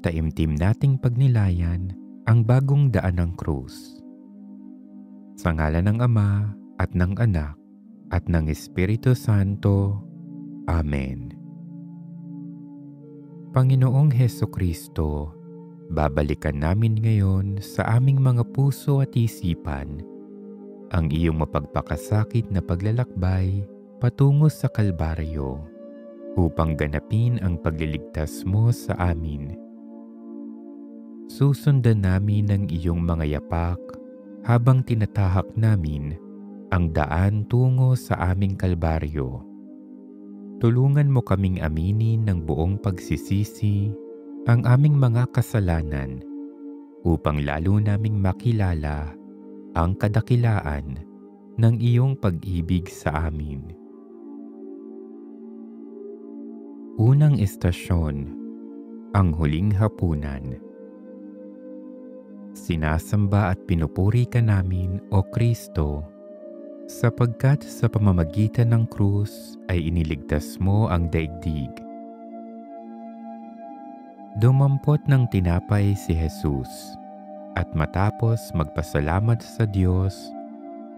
taimtim nating pagnilayan ang bagong daan ng krus. Sa ngalan ng Ama at ng Anak at ng Espiritu Santo. Amen. Panginoong Hesukristo, babalikan namin ngayon sa aming mga puso at isipan ang iyong mapagpakasakit na paglalakbay patungo sa Kalbaryo upang ganapin ang pagliligtas mo sa amin. Susundan namin ang iyong mga yapak habang tinatahak namin ang daan tungo sa aming Kalbaryo. Tulungan mo kaming aminin ng buong pagsisisi ang aming mga kasalanan upang lalo naming makilala ang kadakilaan ng iyong pag-ibig sa amin. Unang estasyon, ang huling hapunan. Sinasamba at pinupuri ka namin, O Kristo, sapagkat sa pamamagitan ng krus ay iniligtas mo ang daigdig. Dumampot ng tinapay si Jesus at matapos magpasalamat sa Diyos,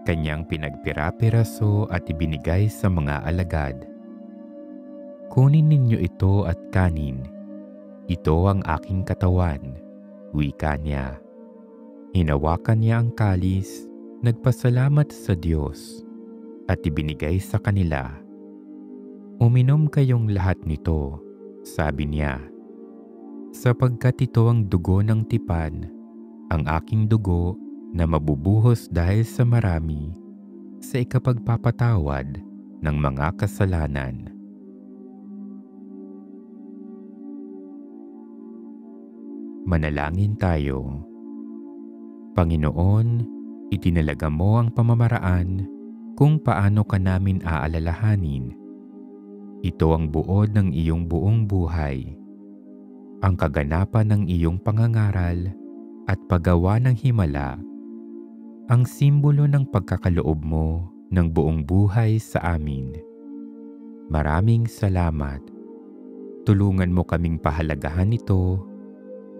kanyang pinagpira-piraso at ibinigay sa mga alagad. Kunin ninyo ito at kanin. Ito ang aking katawan, wika niya. Hinawakan niya ang kalis, nagpasalamat sa Diyos, at ibinigay sa kanila. Uminom kayong lahat nito, sabi niya, sapagkat ito ang dugo ng tipan, ang aking dugo na mabubuhos dahil sa marami sa ikapagpapatawad ng mga kasalanan. Manalangin tayo. Panginoon, itinalaga mo ang pamamaraan kung paano ka namin aalalahanin. Ito ang buod ng iyong buong buhay, ang kaganapan ng iyong pangangaral at paggawa ng himala, ang simbolo ng pagkakaloob mo ng buong buhay sa amin. Maraming salamat. Tulungan mo kaming pahalagahan ito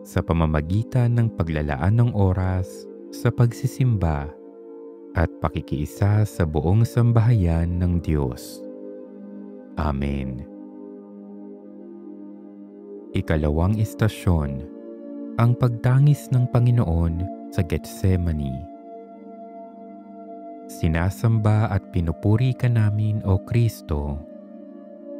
sa pamamagitan ng paglalaan ng oras sa pagsisimba at pakikiisa sa buong sambahayan ng Diyos. Amen. Ikalawang estasyon, ang pagtangis ng Panginoon sa Getsemani. Sinasamba at pinupuri ka namin, O Kristo,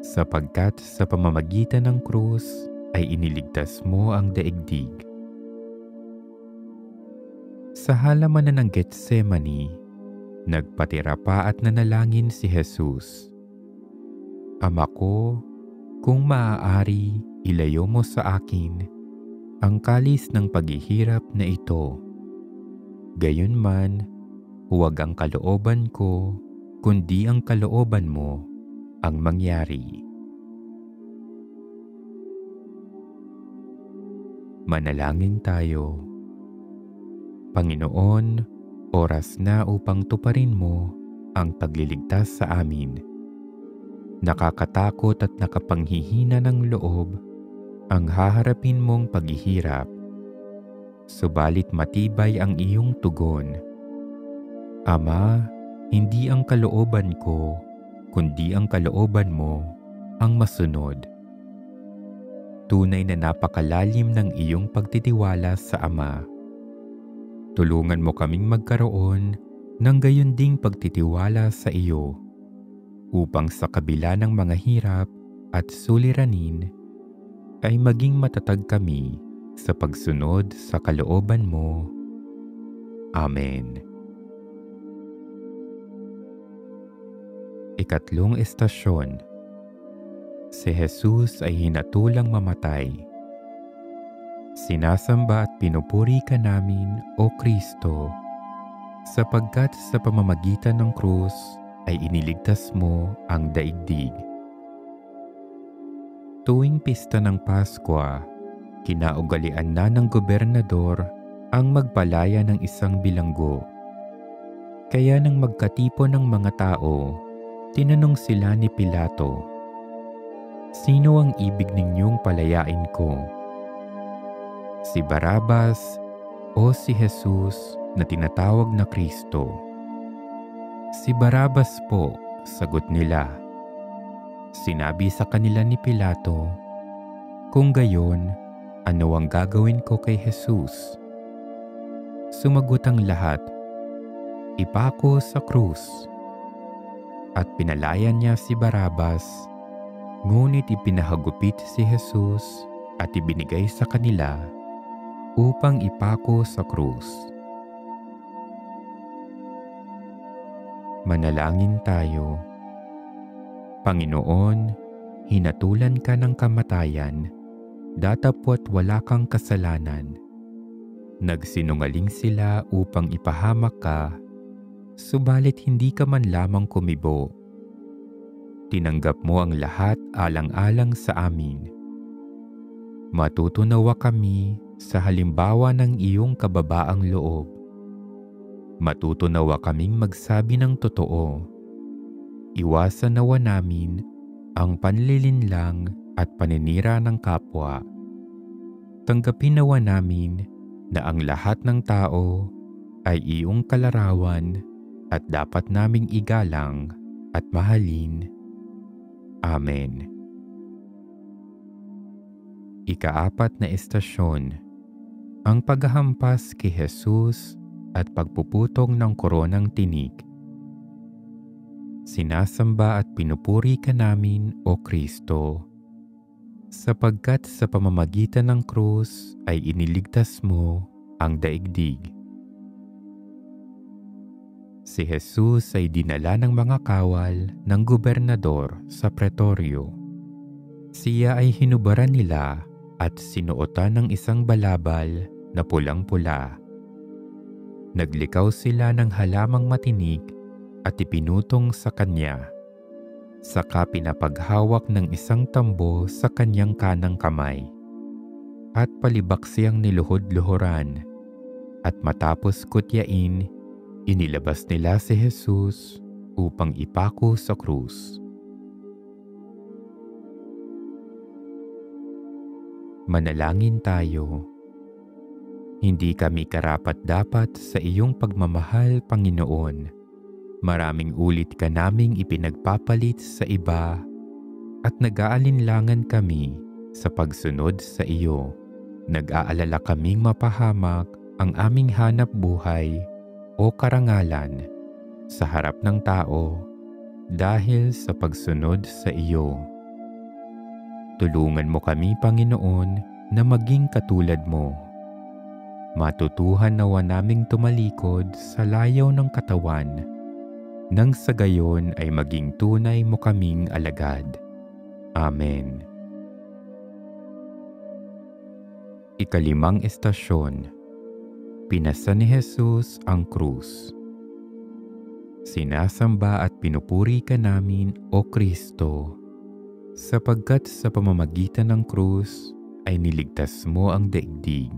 sapagkat sa pamamagitan ng krus ay iniligtas mo ang daigdig. Sa halamanan ng Getsemani, nagpatira pa at nanalangin si Jesus. Ama ko, kung maaari, ilayo mo sa akin ang kalis ng paghihirap na ito. Gayunman, huwag ang kalooban ko, kundi ang kalooban mo ang mangyari. Manalangin tayo. Panginoon, oras na upang tuparin mo ang pagliligtas sa amin. Nakakatakot at nakapanghihina ng loob ang haharapin mong paghihirap. Subalit matibay ang iyong tugon. Ama, hindi ang kalooban ko, kundi ang kalooban mo ang masunod. Tunay na napakalalim ng iyong pagtitiwala sa Ama. Tulungan mo kaming magkaroon ng gayon ding pagtitiwala sa iyo, upang sa kabila ng mga hirap at suliranin, ay maging matatag kami sa pagsunod sa kalooban mo. Amen. Ikatlong estasyon, si Jesus ay hinatulang mamatay. Sinasamba at pinupuri ka namin, O Kristo, sapagkat sa pamamagitan ng krus ay iniligtas mo ang daigdig. Tuwing pista ng Pasko, kinaugalian na ng gobernador ang magpalaya ng isang bilanggo. Kaya nang magkatipon ng mga tao, tinanong sila ni Pilato, "Sino ang ibig ninyong palayain ko? Si Barabas o si Jesus na tinatawag na Kristo? Si Barabas po, sagot nila. Sinabi sa kanila ni Pilato, kung gayon, ano ang gagawin ko kay Jesus? Sumagot ang lahat, ipako sa krus. At pinalayan niya si Barabas, ngunit ipinahagupit si Jesus at ibinigay sa kanila upang ipako sa krus. Manalangin tayo. Panginoon, hinatulan ka ng kamatayan, datapwat wala kang kasalanan. Nagsinungaling sila upang ipahamak ka, subalit hindi ka man lamang kumibo. Tinanggap mo ang lahat alang-alang sa amin. Matutunawa kami sa halimbawa ng iyong kababaang loob. Matutunawa kaming magsabi ng totoo. Iwasan nawa namin ang panlilinlang at paninira ng kapwa. Tanggapin nawa namin na ang lahat ng tao ay iyong kalarawan at dapat naming igalang at mahalin. Amen. Ika-4 na estasyon, ang paghahampas kay Jesus at pagpuputong ng koronang tinik. Sinasamba at pinupuri ka namin, O Kristo, sapagkat sa pamamagitan ng krus ay iniligtas mo ang daigdig. Si Jesus ay dinala ng mga kawal ng gobernador sa pretoryo. Siya ay hinubaran nila at sinuotan ng isang balabal na pulang-pula. Naglikaw sila ng halamang matinik at ipinutong sa kanya. Saka pinapaghawak ng isang tambo sa kanyang kanang kamay. At palibak siyang niluhod-luhuran. At matapos kutyain, inilabas nila si Jesus upang ipako sa krus. Manalangin tayo. Hindi kami karapat-dapat sa iyong pagmamahal, Panginoon. Maraming ulit ka naming ipinagpapalit sa iba at nag-aalinlangan kami sa pagsunod sa iyo. Nag-aalala kaming mapahamak ang aming hanap buhay o karangalan sa harap ng tao dahil sa pagsunod sa iyo. Tulungan mo kami, Panginoon, na maging katulad mo. Matutuhan nawa naming tumalikod sa layaw ng katawan, nang sa gayon ay maging tunay mo kaming alagad. Amen. Ika-5 estasyon, pinasa ni Jesus ang krus. Sinasamba at pinupuri ka namin, O Kristo, sapagkat sa pamamagitan ng krus ay niligtas mo ang daigdig.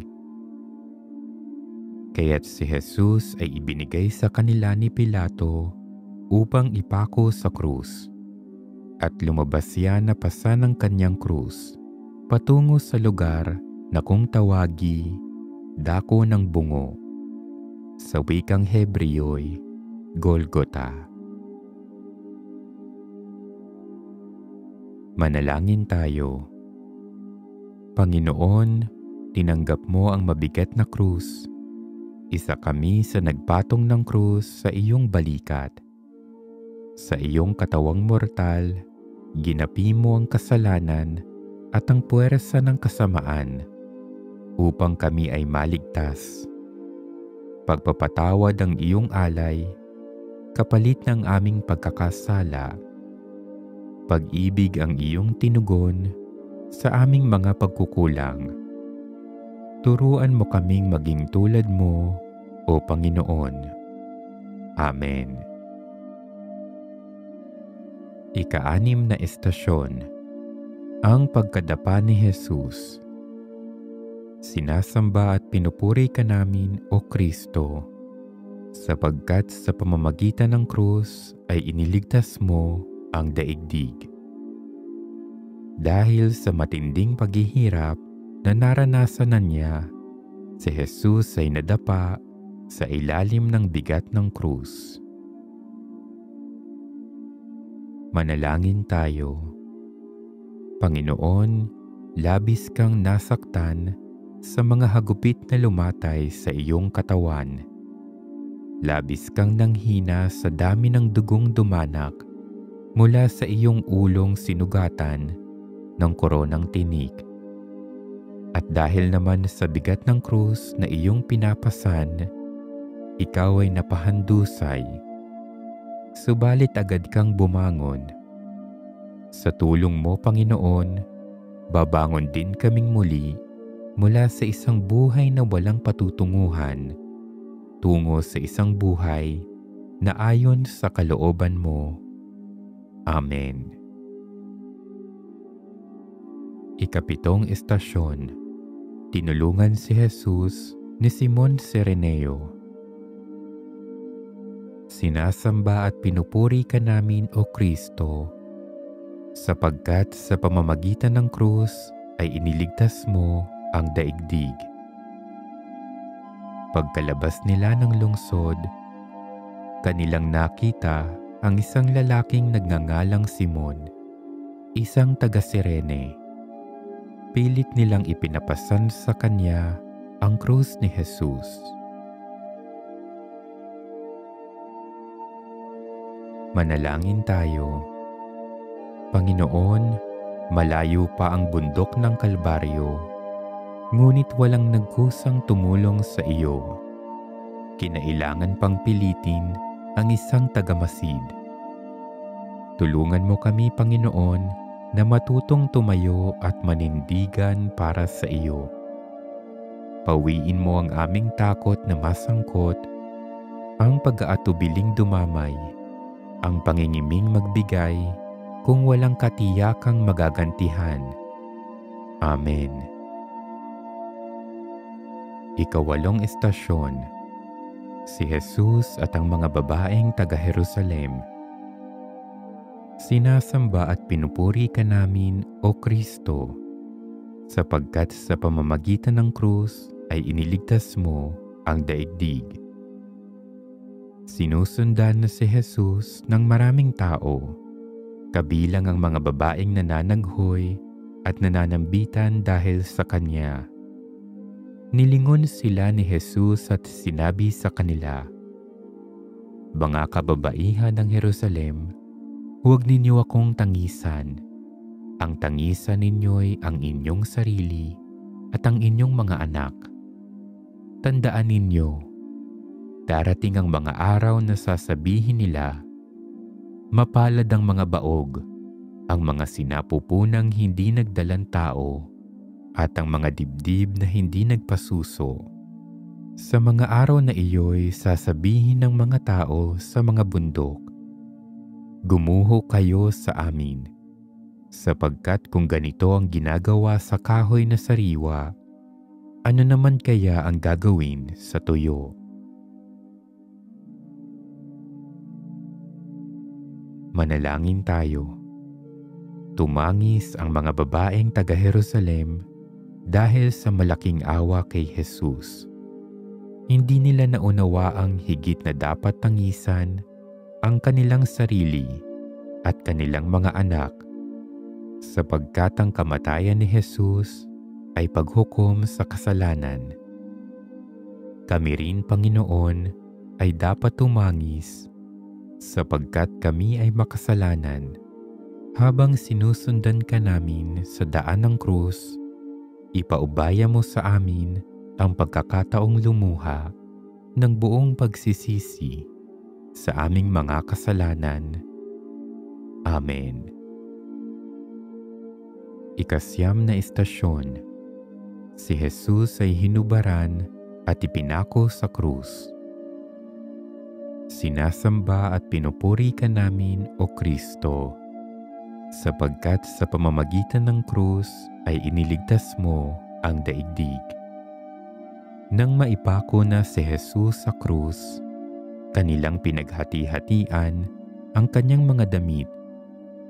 Kaya't si Jesus ay ibinigay sa kanila ni Pilato upang ipako sa krus. At lumabas siya na pasa ng kanyang krus patungo sa lugar na kung tawagi, dako ng bungo. Sa wikang Hebrio'y Golgota. Manalangin tayo. Panginoon, tinanggap mo ang mabigat na krus. Isa kami sa nagpatong ng krus sa iyong balikat. Sa iyong katawang mortal, ginapi mo ang kasalanan at ang puwersa ng kasamaan upang kami ay maligtas. Pagpapatawad ang iyong alay, kapalit ng aming pagkakasala. Pag-ibig ang iyong tinugon sa aming mga pagkukulang. Turuan mo kaming maging tulad mo, O Panginoon. Amen. Ika-6 na estasyon, ang pagkadapa ni Jesus. Sinasamba at pinupuri ka namin, O Kristo, sapagkat sa pamamagitan ng krus ay iniligtas mo ang daigdig. Dahil sa matinding paghihirap na naranasan na niya Si Jesus ay nadapa sa ilalim ng bigat ng krus. Manalangin tayo. Panginoon, labis kang nasaktan sa mga hagupit na lumatay sa iyong katawan. Labis kang nanghina sa dami ng dugong dumanak mula sa iyong ulong sinugatan ng koronang tinik. At dahil naman sa bigat ng krus na iyong pinapasan, ikaw ay napahandusay. Subalit agad kang bumangon. Sa tulong mo, Panginoon, babangon din kaming muli mula sa isang buhay na walang patutunguhan tungo sa isang buhay na ayon sa kalooban mo. Amen. Ikapitong estasyon. Tinulungan si Jesus ni Simon Cireneo. Sinasamba at pinupuri ka namin, O Kristo, sapagkat sa pamamagitan ng krus ay iniligtas mo ang daigdig. Pagkalabas nila ng lungsod, kanilang nakita ang isang lalaking nagngangalang Simon, isang taga-Cirene. Pilit nilang ipinapasan sa kanya ang krus ni Jesus. Manalangin tayo. Panginoon, malayo pa ang bundok ng Kalbaryo, ngunit walang nagkusang tumulong sa iyo. Kinailangan pang pilitin ang isang tagamasid. Tulungan mo kami, Panginoon, na matutong tumayo at manindigan para sa iyo. Pawiin mo ang aming takot na masangkot, ang pag-aatubiling dumamay, ang pangingiming magbigay kung walang katiyakang magagantihan. Amen. Ikawalong estasyon. Si Jesus at ang mga babaeng taga-Jerusalem. Sinasamba at pinupuri ka namin, O Kristo, sapagkat sa pamamagitan ng krus ay iniligtas mo ang daigdig. Sinusundan na si Jesus ng maraming tao, kabilang ang mga babaeng nananaghoy at nananambitan dahil sa kanya. Nilingon sila ni Jesus at sinabi sa kanila, "Mga kababaihan ng Jerusalem, huwag ninyo akong tangisan. Ang tangisan ninyo'y ang inyong sarili at ang inyong mga anak. Tandaan ninyo, darating ang mga araw na sasabihin nila, mapalad ang mga baog, ang mga sinapupunang hindi nagdalang tao, at ang mga dibdib na hindi nagpasuso. Sa mga araw na iyo'y sasabihin ng mga tao sa mga bundok, gumuho kayo sa amin, sapagkat kung ganito ang ginagawa sa kahoy na sariwa, ano naman kaya ang gagawin sa tuyo?" Manalangin tayo. Tumangis ang mga babaeng taga-Jerusalem dahil sa malaking awa kay Jesus. Hindi nila naunawaang higit na dapat tangisan ang kanilang sarili at kanilang mga anak, sapagkat ang kamatayan ni Jesus ay paghukom sa kasalanan. Kami rin, Panginoon, ay dapat tumangis, sapagkat kami ay makasalanan. Habang sinusundan ka namin sa daan ng krus, ipaubaya mo sa amin ang pagkakataong lumuha ng buong pagsisisi sa aming mga kasalanan. Amen. Ikasyam na estasyon. Si Jesus ay hinubaran at ipinako sa krus. Sinasamba at pinupuri ka namin, O Kristo, sapagkat sa pamamagitan ng krus ay iniligtas mo ang daigdig. Nang maipako na si Jesus sa krus, kanilang pinaghati-hatian ang kanyang mga damit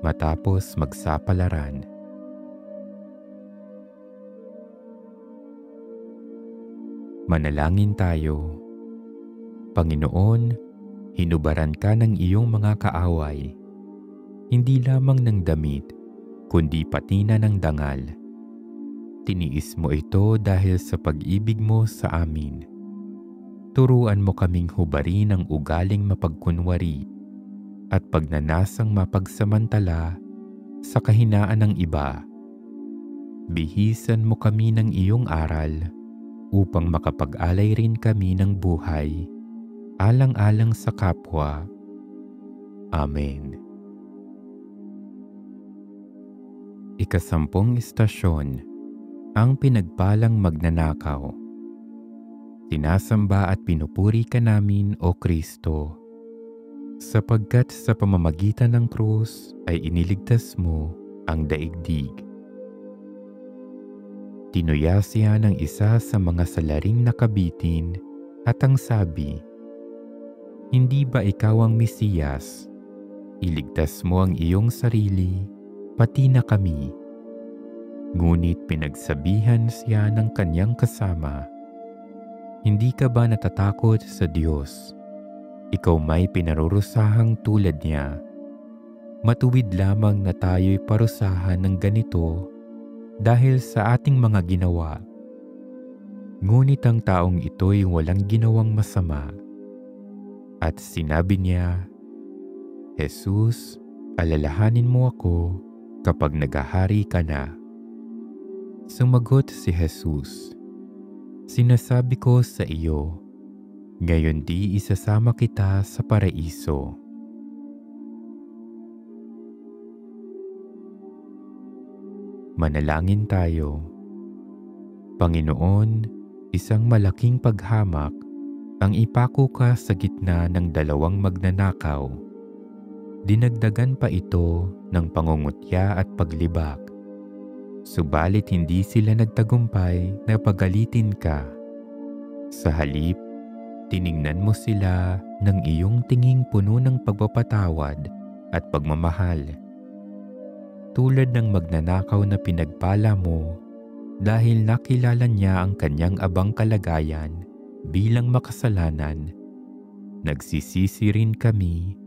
matapos Manalangin tayo. Panginoon, hinubaran ka ng iyong mga kaaway, hindi lamang ng damit, kundi pati na ng dangal. Tiniis mo ito dahil sa pag-ibig mo sa amin. Turuan mo kaming hubarin ang ugaling mapagkunwari at pagnanasang mapagsamantala sa kahinaan ng iba. Bihisan mo kami ng iyong aral upang makapag-alay rin kami ng buhay alang-alang sa kapwa. Amen. Ikasampung istasyon, ang pinagpalang magnanakaw. Sinasamba at pinupuri ka namin, O Kristo, sapagkat sa pamamagitan ng krus ay iniligtas mo ang daigdig. Tinuya siya ng isa sa mga salaring nakabitin at ang sabi, "Hindi ba ikaw ang Mesiyas? Iligtas mo ang iyong sarili, pati na kami." Ngunit pinagsabihan siya ng kanyang kasama, "Hindi ka ba natatakot sa Diyos? Ikaw may pinarurusahang tulad niya. Matuwid lamang na tayo'y parusahan ng ganito dahil sa ating mga ginawa. Ngunit ang taong ito'y walang ginawang masama." At sinabi niya, "Jesus, alalahanin mo ako kapag naghahari ka na." Sumagot si Jesus, "Sinasabi ko sa iyo, ngayon di isasama kita sa paraiso." Manalangin tayo. Panginoon, isang malaking paghamak ang ipako ka sa gitna ng dalawang magnanakaw. Dinagdagan pa ito ng pangungutya at paglibak. Subalit hindi sila nagtagumpay na pagalitin ka. Sa halip, tiningnan mo sila ng iyong tinging puno ng pagpapatawad at pagmamahal. Tulad ng magnanakaw na pinagpala mo dahil nakilala niya ang kanyang abang kalagayan bilang makasalanan, nagsisisi rin kami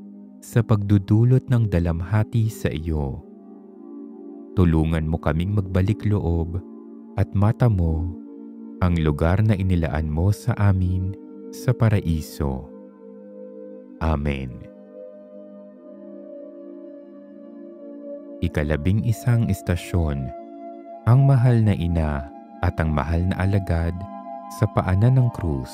sa pagdudulot ng dalamhati sa iyo. Tulungan mo kaming magbalik loob at mata mo ang lugar na inilaan mo sa amin sa paraiso. Amen. Ikalabing isang istasyon, ang mahal na ina at ang mahal na alagad sa paanan ng krus.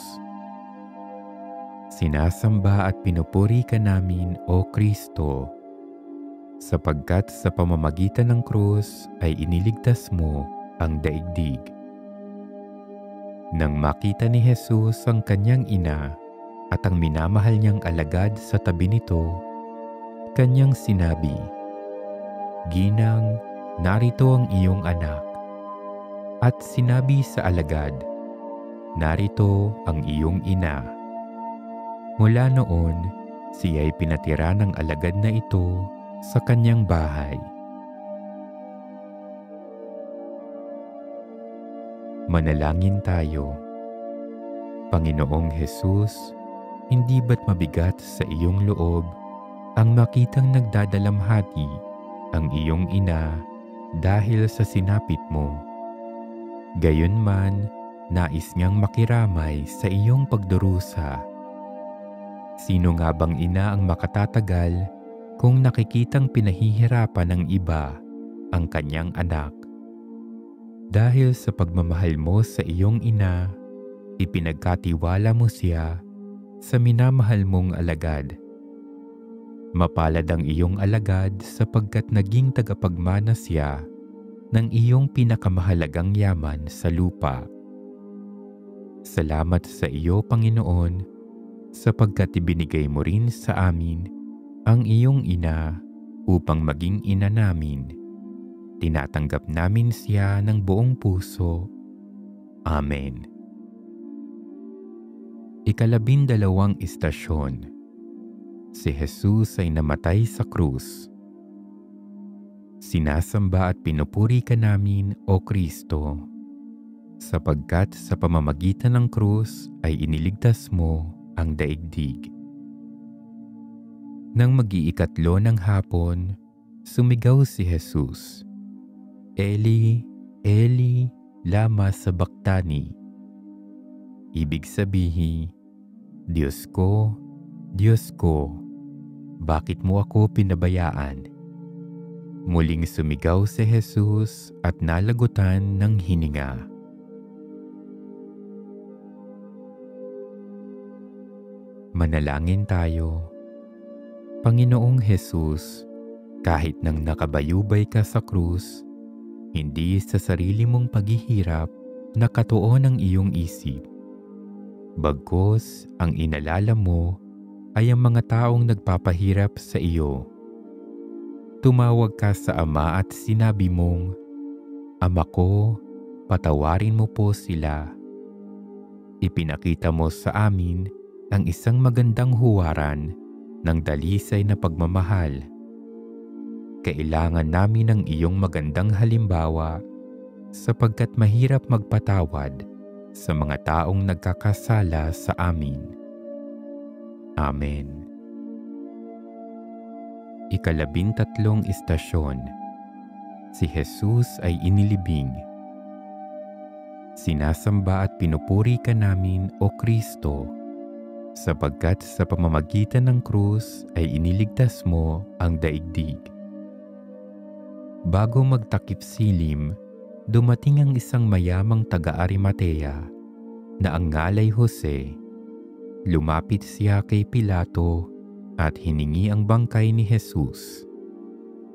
Sinasamba at pinupuri ka namin, O Kristo, sapagkat sa pamamagitan ng krus ay iniligtas mo ang daigdig. Nang makita ni Jesus ang kanyang ina at ang minamahal niyang alagad sa tabi nito, kanyang sinabi, "Ginang, narito ang iyong anak." At sinabi sa alagad, "Narito ang iyong ina." Mula noon, siya'y pinatira ng alagad na ito sa kanyang bahay. Manalangin tayo. Panginoong Jesus, hindi ba't mabigat sa iyong loob ang makitang nagdadalamhati ang iyong ina dahil sa sinapit mo? Gayunman, nais niyang makiramay sa iyong pagdurusa. Sino nga bang ina ang makatatagal kung nakikitang pinahihirapan ng iba ang kanyang anak? Dahil sa pagmamahal mo sa iyong ina, ipinagkatiwala mo siya sa minamahal mong alagad. Mapalad ang iyong alagad sapagkat naging tagapagmana siya ng iyong pinakamahalagang yaman sa lupa. Salamat sa iyo, Panginoon, sapagkat ibinigay mo rin sa amin ang iyong ina upang maging ina namin. Tinatanggap namin siya ng buong puso. Amen. Ikalabindalawang istasyon, si Jesus ay namatay sa krus. Sinasamba at pinupuri ka namin, O Kristo, sapagkat sa pamamagitan ng krus ay iniligtas mo ang daigdig. Nang mag-iikatlo ng hapon, sumigaw si Jesus, "Eli, Eli, lama sabachthani?" Ibig sabihin, Diyos ko, bakit mo ako pinabayaan?" Muling sumigaw si Jesus at nalagutan ng hininga. Manalangin tayo. Panginoong Jesus, kahit nang nakabayubay ka sa krus, hindi sa sarili mong paghihirap nakatuon ang iyong isip. Bagkus, ang inalala mo ay ang mga taong nagpapahirap sa iyo. Tumawag ka sa Ama at sinabi mong, "Ama ko, patawarin mo po sila." Ipinakita mo sa amin ang isang magandang huwaran ng dalisay na pagmamahal. Kailangan namin ng iyong magandang halimbawa sapagkat mahirap magpatawad sa mga taong nagkakasala sa amin. Amen. Ika-13 istasyon. Si Jesus ay inilibing. Sinasamba at pinupuri ka namin, O Kristo, sapagkat sa pamamagitan ng krus ay iniligtas mo ang daigdig. Bago magtakip silim, dumating ang isang mayamang taga-Arimatea na ang ngalay Jose. Lumapit siya kay Pilato at hiningi ang bangkay ni Jesus.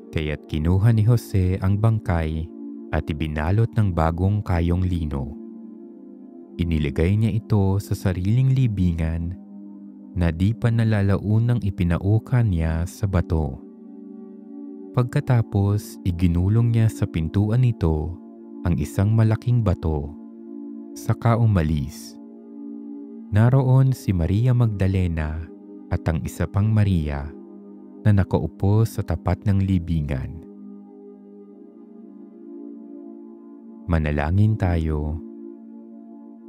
Kaya't kinuha ni Jose ang bangkay at ibinalot ng bagong kayong lino. Inilagay niya ito sa sariling libingan na di pa nalalaunang ipinaukan niya sa bato. Pagkatapos, iginulong niya sa pintuan nito ang isang malaking bato, saka umalis. Naroon si Maria Magdalena at ang isa pang Maria na nakaupo sa tapat ng libingan. Manalangin tayo.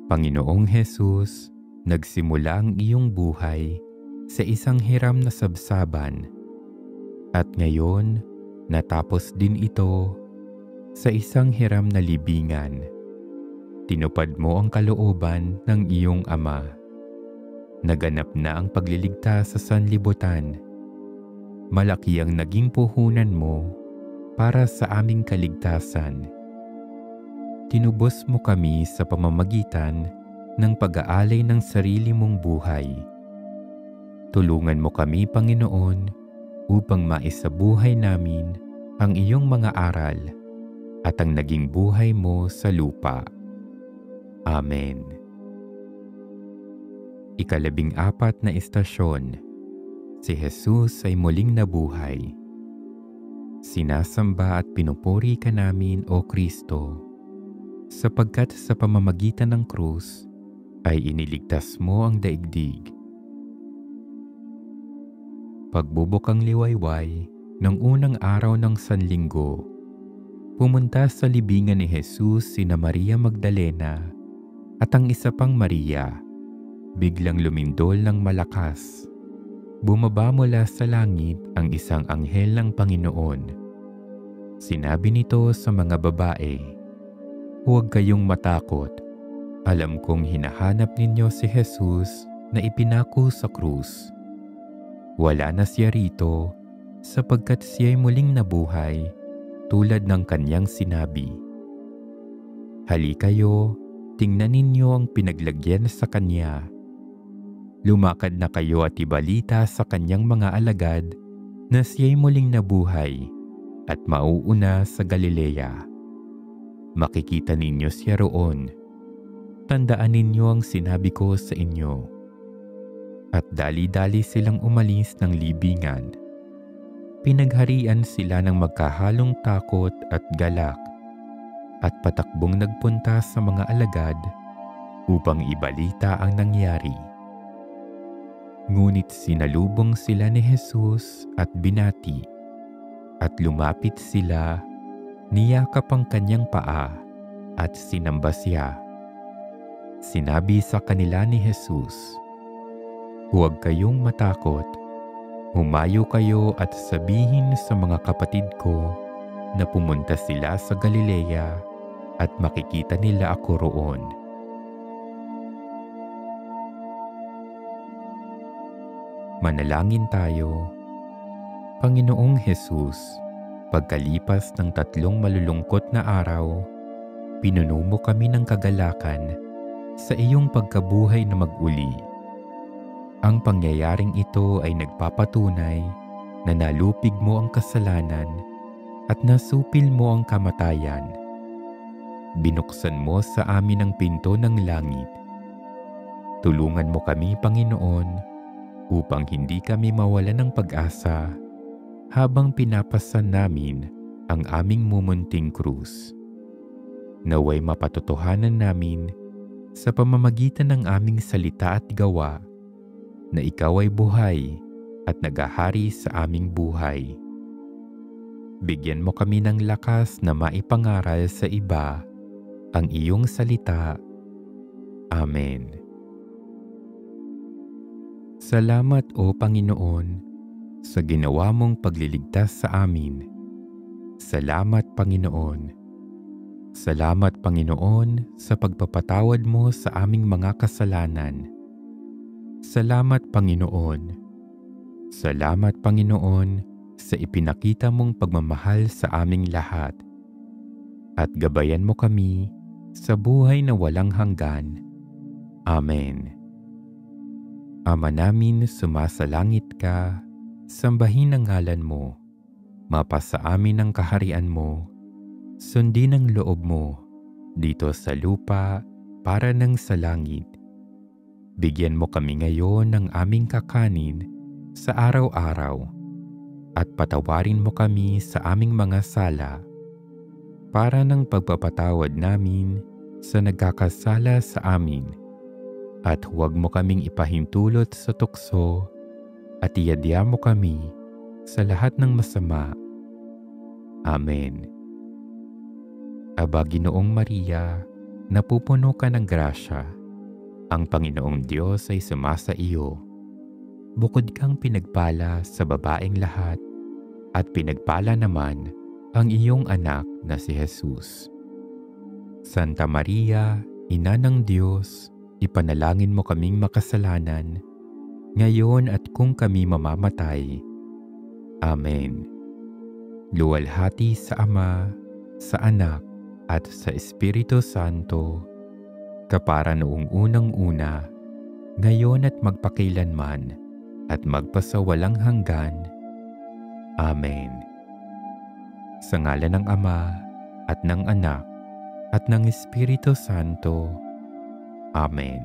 Panginoong Jesus, nagsimula ang iyong buhay sa isang hiram na sabsaban at ngayon natapos din ito sa isang hiram na libingan. Tinupad mo ang kalooban ng iyong Ama. Naganap na ang pagliligtas sa sanlibutan. Malaki ang naging puhunan mo para sa aming kaligtasan. Tinubos mo kami sa pamamagitan ng pag-aalay ng sarili mong buhay. Tulungan mo kami, Panginoon, upang maisabuhay namin ang iyong mga aral at ang naging buhay mo sa lupa. Amen. Ika-14 na istasyon. Si Jesus ay muling nabuhay. Sinasamba at pinupuri ka namin, O Kristo, sapagkat sa pamamagitan ng krus ay iniligtas mo ang daigdig. Pagbubukang liwayway ng unang araw ng Sanlinggo, pumunta sa libingan ni Jesus sina Maria Magdalena at ang isa pang Maria. Biglang lumindol ng malakas. Bumaba mula sa langit ang isang anghel ng Panginoon. Sinabi nito sa mga babae, "Huwag kayong matakot. Alam kong hinahanap ninyo si Jesus na ipinako sa krus. Wala na siya rito sapagkat siya'y muling nabuhay tulad ng kanyang sinabi. Halikayo, tingnan ninyo ang pinaglagyan sa kanya. Lumakad na kayo at ibalita sa kanyang mga alagad na siya'y muling nabuhay at mauuna sa Galilea. Makikita ninyo siya roon. Tandaan ninyo ang sinabi ko sa inyo." At dali-dali silang umalis ng libingan. Pinagharian sila ng magkahalong takot at galak at patakbong nagpunta sa mga alagad upang ibalita ang nangyari. Ngunit sinalubong sila ni Jesus at binati at lumapit sila, niyakap ang kanyang paa at sinamba siya. sinabi sa kanila ni Jesus, "Huwag kayong matakot. Humayo kayo at sabihin sa mga kapatid ko na pumunta sila sa Galilea at makikita nila ako roon." Manalangin tayo. Panginoong Jesus, pagkalipas ng 3 malulungkot na araw, pinuno mo kami ng kagalakan sa iyong pagkabuhay na mag-uli. Ang pangyayaring ito ay nagpapatunay na nalupig mo ang kasalanan at nasupil mo ang kamatayan. Binuksan mo sa amin ang pinto ng langit. Tulungan mo kami, Panginoon, upang hindi kami mawalan ng pag-asa habang pinapasan namin ang aming mumunting krus. Naway mapatotohanan namin sa pamamagitan ng aming salita at gawa na ikaw ay buhay at naghahari sa aming buhay. Bigyan mo kami ng lakas na maipangaral sa iba ang iyong salita. Amen. Salamat, O Panginoon, sa ginawa mong pagliligtas sa amin. Salamat, Panginoon. Salamat, Panginoon, sa pagpapatawad mo sa aming mga kasalanan. Salamat, Panginoon. Salamat, Panginoon, sa ipinakita mong pagmamahal sa aming lahat. At gabayan mo kami sa buhay na walang hanggan. Amen. Ama namin, sumasalangit ka, sambahin ang ngalan mo, mapasa amin ang kaharian mo, sundin ang loob mo, dito sa lupa para ng sa langit. Bigyan mo kami ngayon ng aming kakanin sa araw-araw, at patawarin mo kami sa aming mga sala, para ng pagpapatawad namin sa nagkakasala sa amin. At huwag mo kaming ipahintulot sa tukso, at iadya mo kami sa lahat ng masama. Amen. Aba, Ginoong Maria, napupuno ka ng grasya. Ang Panginoong Diyos ay sumasa iyo. Bukod kang pinagpala sa babaeng lahat, at pinagpala naman ang iyong anak na si Jesus. Santa Maria, Ina ng Diyos, ipanalangin mo kaming makasalanan, ngayon at kung kami mamamatay. Amen. Luwalhati sa Ama, sa Anak, at sa Espiritu Santo, kapara noong unang-una, ngayon at magpakailanman, at magpasawalang hanggan. Amen. Sa ngalan ng Ama, at ng Anak, at ng Espiritu Santo. Amen.